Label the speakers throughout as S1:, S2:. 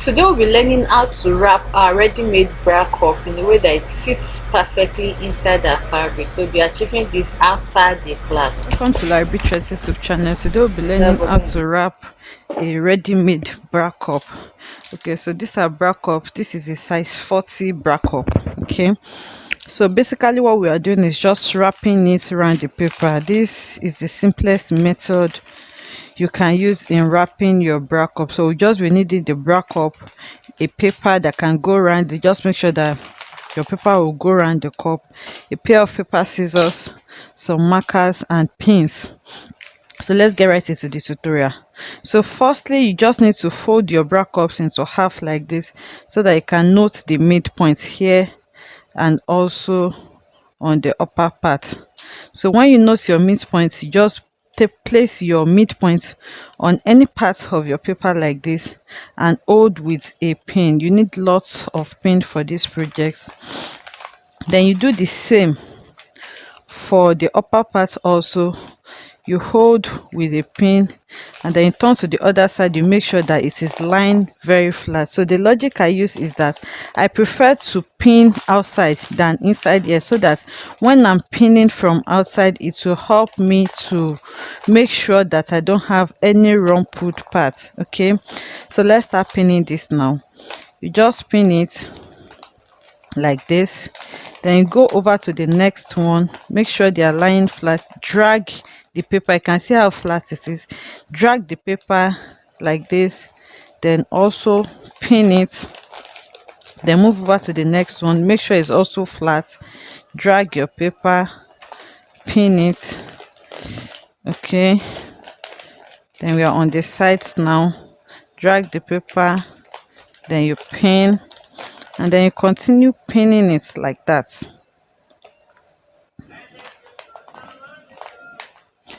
S1: Today we'll be learning how to wrap our ready-made bra cup in a way that it sits perfectly inside our fabric. So we'll be achieving this after the class.
S2: Welcome to Library Trust YouTube channel. Today we'll be learning how
S1: Double.
S2: to wrap a ready-made bra cup. Okay, so these are bra cups. This is a size 40 bra cup. Okay, so basically what we are doing is just wrapping it around the paper. This is the simplest method you can use in wrapping your bra cup. So we just be needing the bra cup, a paper that can go around it. Just make sure that your paper will go around the cup, a pair of paper scissors, some markers and pins. So let's get right into the tutorial. So firstly, you just need to fold your bra cups into half like this so that you can note the midpoint here and also on the upper part. So when you note your midpoint, you just place your midpoint on any part of your paper like this and hold with a pin. You need lots of pin for this project. Then you do the same for the upper part also. You hold with a pin and then you turn to the other side. You make sure that it is lying very flat. So the logic I use is that I prefer to pin outside than inside here, so that when I'm pinning from outside, it will help me to make sure that I don't have any rumpled part. Okay, so let's start pinning this now. You just pin it like this, then you go over to the next one, make sure they are lying flat, drag the paper. You can see how flat it is. Drag the paper like this, then also pin it, then move over to the next one, make sure it's also flat, drag your paper, pin it. Okay, then we are on the sides now. Drag the paper, then you pin, and then you continue pinning it like that.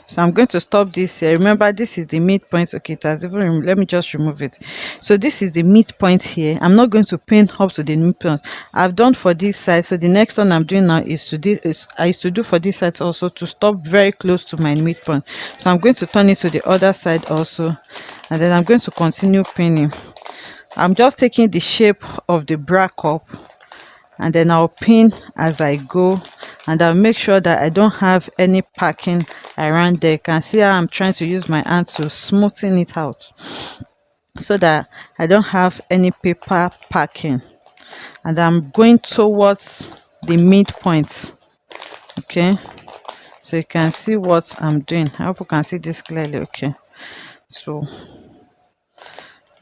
S2: So I'm going to stop this here. Remember, this is the midpoint. Okay, it has even let me just remove it. So this is the midpoint here. I'm not going to pin up to the midpoint. I've done for this side. So the next one I'm doing now is to this. I used to do for this side also, to stop very close to my midpoint. So I'm going to turn it to the other side also, and then I'm going to continue pinning. I'm just taking the shape of the bra cup, and then I'll pin as I go, and I'll make sure that I don't have any packing around there. You can see how I'm trying to use my hand to smoothen it out so that I don't have any paper packing, and I'm going towards the midpoint. Okay, so you can see what I'm doing. I hope you can see this clearly. Okay, so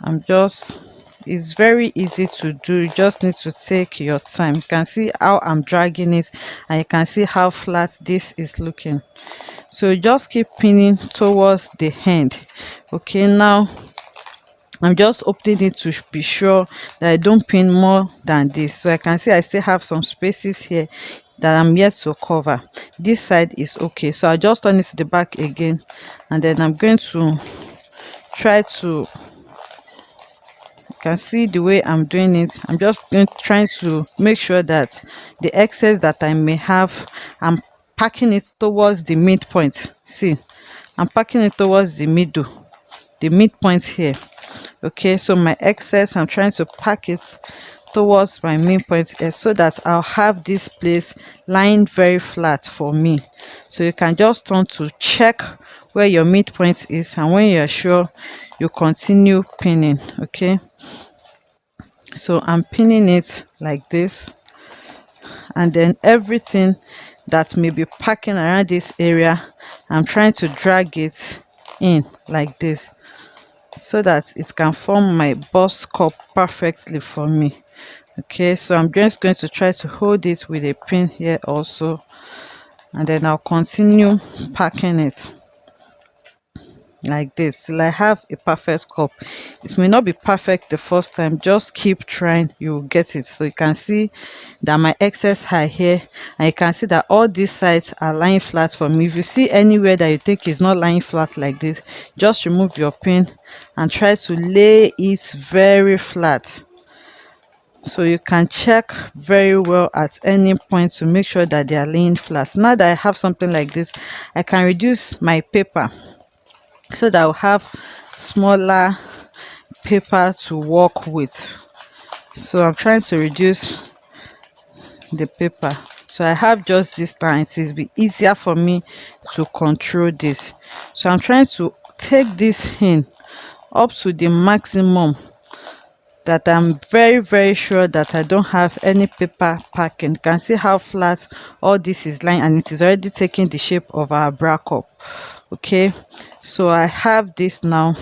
S2: I'm just, it's very easy to do. You just need to take your time. You can see how I'm dragging it, and you can see how flat this is looking. So you just keep pinning towards the end. Okay, now I'm just opening it to be sure that I don't pin more than this. So I can see I still have some spaces here that I'm yet to cover. This side is okay, so I just turn it to the back again, and then I'm going to try to, can see the way I'm doing it. I'm just trying to make sure that the excess that I may have, I'm packing it towards the midpoint. See, I'm packing it towards the middle, the midpoint here. Okay, so my excess, I'm trying to pack it towards my midpoint here, so that I'll have this place lying very flat for me. So you can just turn to check where your midpoint is, and when you're sure, you continue pinning. Okay, so I'm pinning it like this, and then everything that may be packing around this area, I'm trying to drag it in like this so that it can form my bust cup perfectly for me. Okay, so I'm just going to try to hold it with a pin here also, and then I'll continue packing it like this till I have a perfect cup. It may not be perfect the first time, just keep trying, you'll get it. So you can see that my excess high here, and you can see that all these sides are lying flat for me. If you see anywhere that you think is not lying flat like this, just remove your pin and try to lay it very flat, so you can check very well at any point to make sure that they are laying flat. Now that I have something like this, I can reduce my paper so that I'll have smaller paper to work with. So I'm trying to reduce the paper, so I have just this now. It is be easier for me to control this. So I'm trying to take this in up to the maximum, that I'm very sure that I don't have any paper packing. You can see how flat all this is lying, and it is already taking the shape of our bra cup. Okay, so I have this now.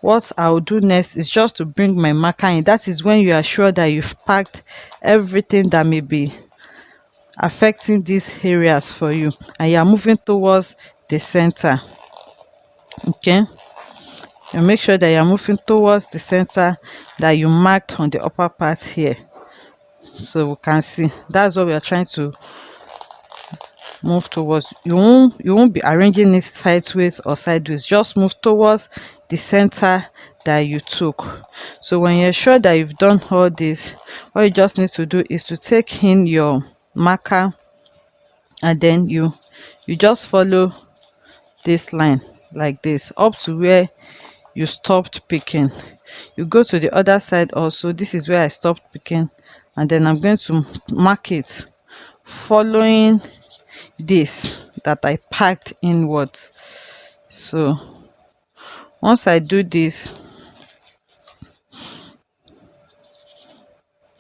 S2: What I'll do next is just to bring my marker in. That is when you are sure that you've packed everything that may be affecting these areas for you, and you are moving towards the center. Okay, and make sure that you are moving towards the center that you marked on the upper part here. So we can see that's what we are trying to move towards. You won't be arranging it sideways or sideways, just move towards the center that you took. So when you're sure that you've done all this, what you just need to do is to take in your marker, and then you just follow this line like this up to where you stopped picking. You go to the other side also. This is where I stopped picking, and then I'm going to mark it following this that I packed inwards. So once I do this,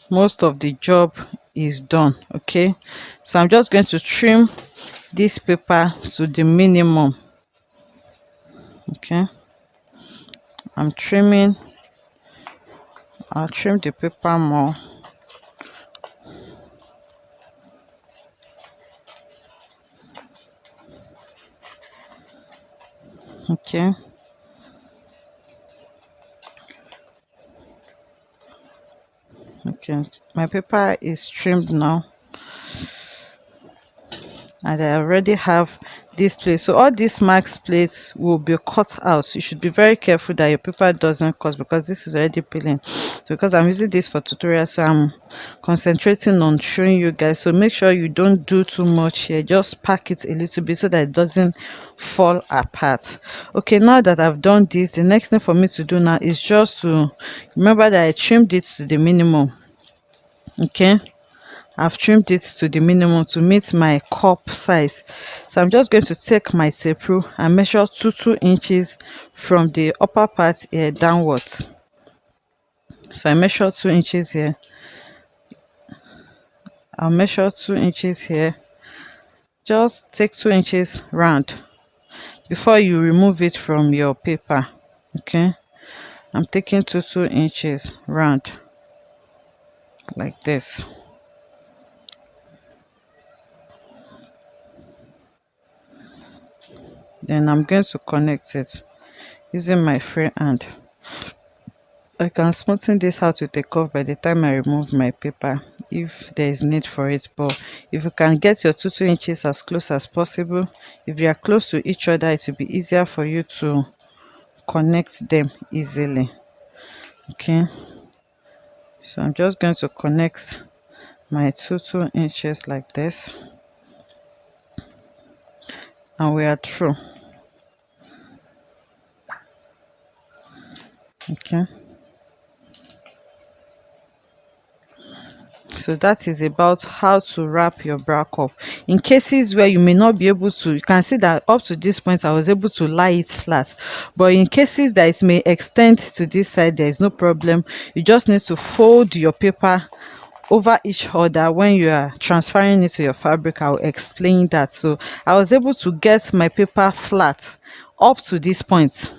S2: most of the job is done. Okay, so I'm just going to trim this paper to the minimum. Okay, I'm trimming. I'll trim the paper more. Okay, okay, my paper is trimmed now, and I already have this place. So all these marks plates will be cut out. You should be very careful that your paper doesn't cut, because this is already peeling. So because I'm using this for tutorial, so I'm concentrating on showing you guys. So make sure you don't do too much here, just pack it a little bit so that it doesn't fall apart. Okay, now that I've done this, the next thing for me to do now is just to remember that I trimmed it to the minimum. Okay, I've trimmed it to the minimum to meet my cup size. So I'm just going to take my tape rule and measure 2 inches from the upper part here downwards. So I measure 2 inches here. I'll measure 2 inches here. Just take 2 inches round before you remove it from your paper. Okay, I'm taking 2 inches round like this. Then I'm going to connect it using my free hand. I can smoothen this out with a cuff by the time I remove my paper if there is need for it, but if you can get your 2 inches as close as possible, if you are close to each other, it will be easier for you to connect them easily. Okay, so I'm just going to connect my 2 inches like this, and we are through. Okay, so that is about how to wrap your bra cup. In cases where you may not be able to, you can see that up to this point I was able to lie it flat, but in cases that it may extend to this side, there is no problem. You just need to fold your paper over each other when you are transferring it to your fabric. I'll explain that. So I was able to get my paper flat up to this point.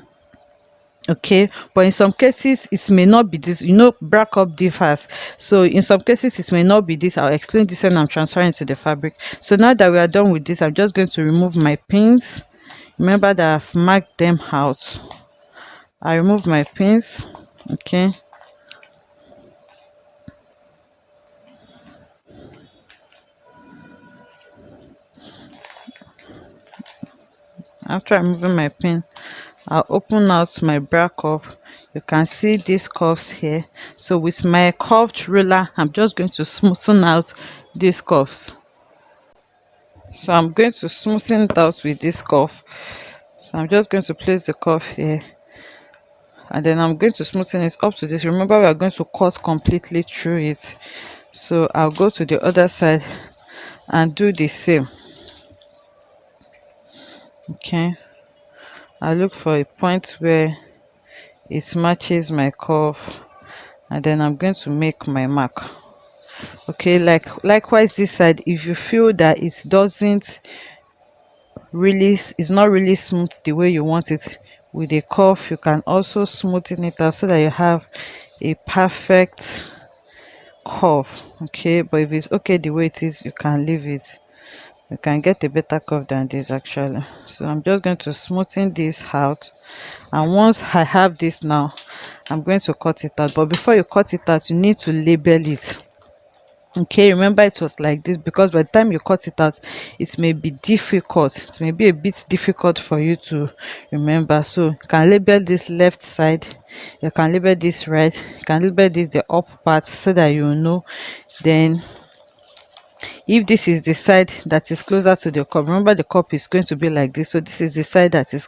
S2: Okay, but in some cases it may not be this. Bra cup differs, so in some cases it may not be this. I'll explain this when I'm transferring to the fabric. So now that we are done with this, I'm just going to remove my pins. Remember that I've marked them out. I remove my pins. Okay, after removing my pin, I'll open out my bra cup. You can see these curves here. So with my curved ruler, I'm just going to smoothen out these curves. So I'm going to smoothen it out with this curve. So I'm just going to place the curve here and then I'm going to smoothen it up to this. Remember, we are going to cut completely through it, so I'll go to the other side and do the same. Okay, I look for a point where it matches my curve, and then I'm going to make my mark. Okay, likewise this side, if you feel that it doesn't really, it's not really smooth the way you want it with a curve, you can also smoothen it out so that you have a perfect curve. Okay, but if it's okay the way it is, you can leave it. You can get a better curve than this actually. So I'm just going to smoothen this out, and once I have this now, I'm going to cut it out. But before you cut it out, you need to label it. Okay, remember it was like this because by the time you cut it out, it may be difficult, it may be a bit difficult for you to remember. So you can label this left side, you can label this right, you can label this the up part so that you know. Then if this is the side that is closer to the cup, remember the cup is going to be like this, so this is the side that is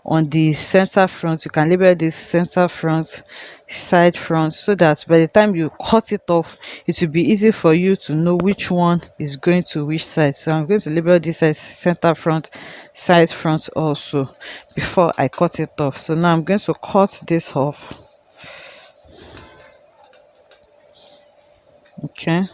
S2: on the center front. You can label this center front, side front, so that by the time you cut it off, it will be easy for you to know which one is going to which side. So I'm going to label this as center front, side front also before I cut it off. So now I'm going to cut this off. Okay,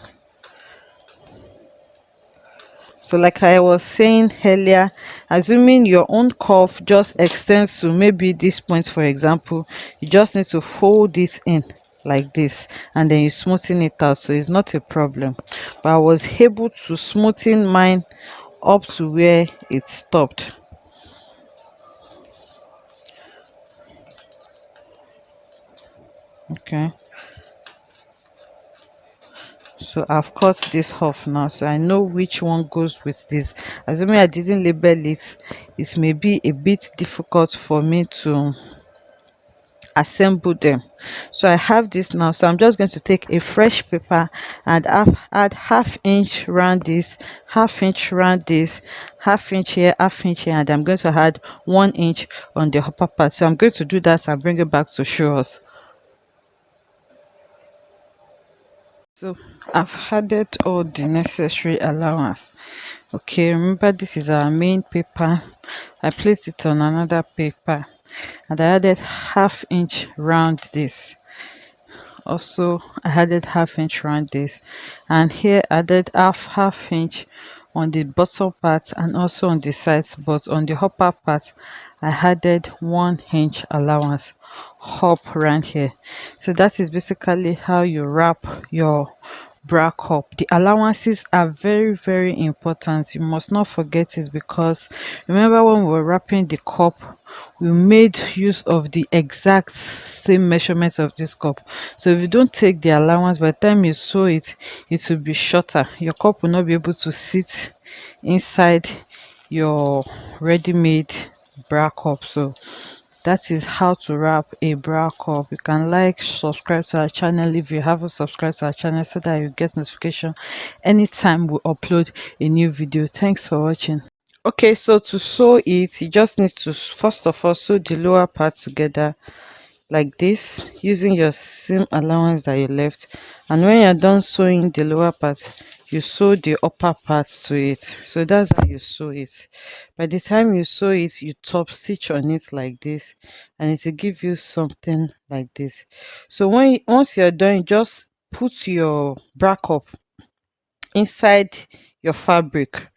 S2: so like I was saying earlier, assuming your own curve just extends to maybe this point, for example, you just need to fold it in like this, and then you smoothen it out, so it's not a problem. But I was able to smoothen mine up to where it stopped. Okay, so I've cut this off now, so I know which one goes with this. Assuming I didn't label it, it may be a bit difficult for me to assemble them. So I have this now, so I'm just going to take a fresh paper and add half inch round this, half inch round this, half inch here, half inch here, and I'm going to add 1 inch on the upper part. So I'm going to do that and bring it back to show us. So I've added all the necessary allowance. Okay, remember this is our main paper. I placed it on another paper and I added half inch round this. Also I added half inch round this, and here added half inch on the bottom part and also on the sides, but on the upper part I added 1 inch allowance up around here. So that is basically how you wrap your bra cup. The allowances are very, very important. You must not forget it, because remember when we were wrapping the cup, we made use of the exact same measurements of this cup. So if you don't take the allowance, by the time you sew it, it will be shorter. Your cup will not be able to sit inside your ready-made bra cup. So that is how to wrap a bra cup. You can like, subscribe to our channel if you haven't subscribed to our channel, so that you get notification anytime we upload a new video. Thanks for watching. Okay, so to sew it, you just need to first of all sew the lower part together like this using your seam allowance that you left, and when you're done sewing the lower part, you sew the upper part to it. So that's how you sew it. By the time you sew it, you top stitch on it like this, and it will give you something like this. So once you're done, you just put your bra up inside your fabric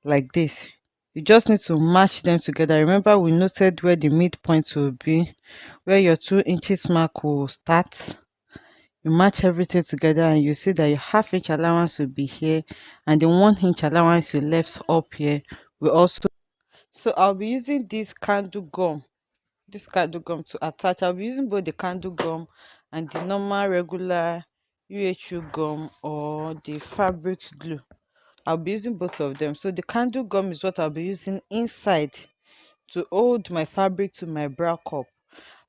S2: like this. You just need to match them together. Remember, we noted where the midpoint will be, where your 2 inches mark will start. You match everything together and you see that your half-inch allowance will be here, and the 1 inch allowance you left up here will also. So I'll be using this candle gum to attach. I'll be using both the candle gum and the normal regular UHU gum or the fabric glue. I'll be using both of them. So the candle gum is what I'll be using inside to hold my fabric to my bra cup.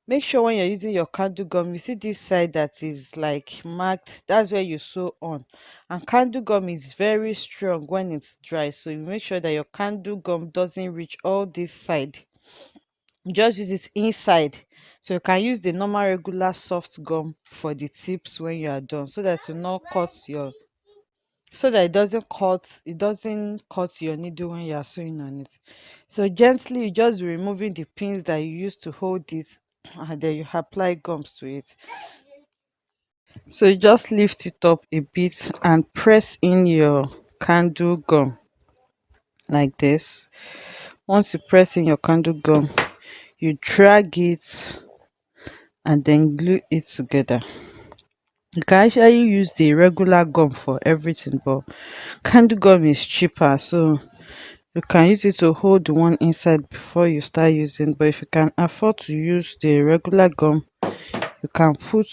S2: Make sure when you're using your candle gum, you see this side that is like marked, that's where you sew on. And candle gum is very strong when it's dry, so you make sure that your candle gum doesn't reach all this side You just use it inside. So you can use the normal regular soft gum for the tips when you are done, so that you not cut your, so that it doesn't cut your needle when you are sewing on it. So gently you just be removing the pins that you used to hold it, and then you apply gums to it. So you just lift it up a bit and press in your candle gum like this. Once you press in your candle gum, you drag it and then glue it together. You can actually use the regular gum for everything, but candle gum is cheaper, so you can use it to hold the one inside before you start using. But if you can afford to use the regular gum, you can put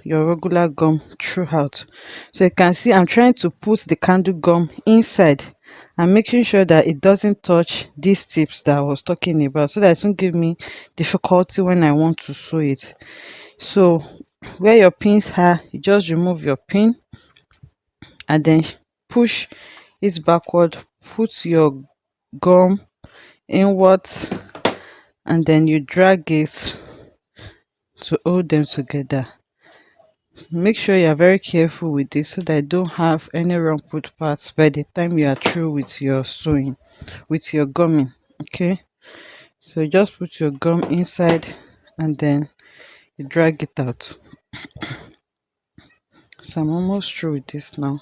S2: your regular gum throughout. So you can see I'm trying to put the candle gum inside and making sure that it doesn't touch these tips that I was talking about, so that it won't give me difficulty when I want to sew it. So where your pins are, you just remove your pin and then push it backward, put your gum inwards, and then you drag it to hold them together. Make sure you are very careful with this so that you don't have any wrong put parts by the time you are through with your sewing, with your gumming. Okay, so just put your gum inside and then you drag it out. So I'm almost through with this now.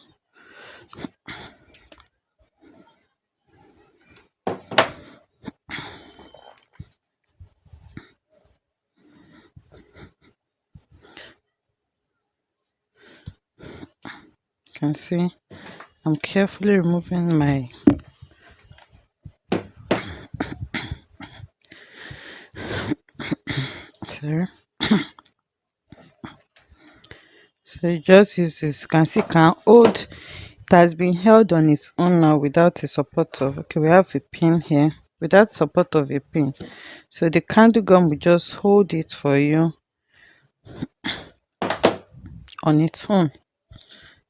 S2: You can see I'm carefully removing my, sorry. So you just use this. You can see it can hold. It has been held on its own now without a support of, okay, we have a pin here without support of a pin. So the candle gum will just hold it for you on its own.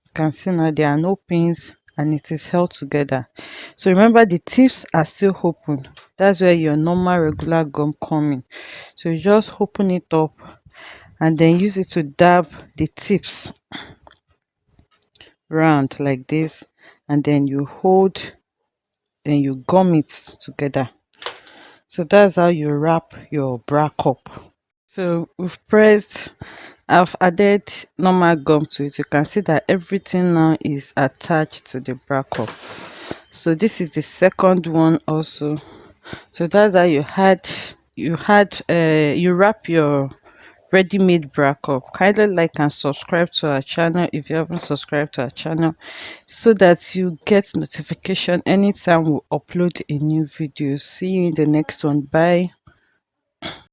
S2: You can see now there are no pins and it is held together. So remember the tips are still open. That's where your normal regular gum come in. So you just open it up and then use it to dab the tips round like this, and then you hold, then you gum it together. So that's how you wrap your bra cup. So we've pressed, I've added normal gum to it. You can see that everything now is attached to the bra cup. So this is the second one also. So that's how you wrap your ready-made bra cup. Kindly like and subscribe to our channel if you haven't subscribed to our channel, so that you get notification anytime we upload a new video. See you in the next one. Bye.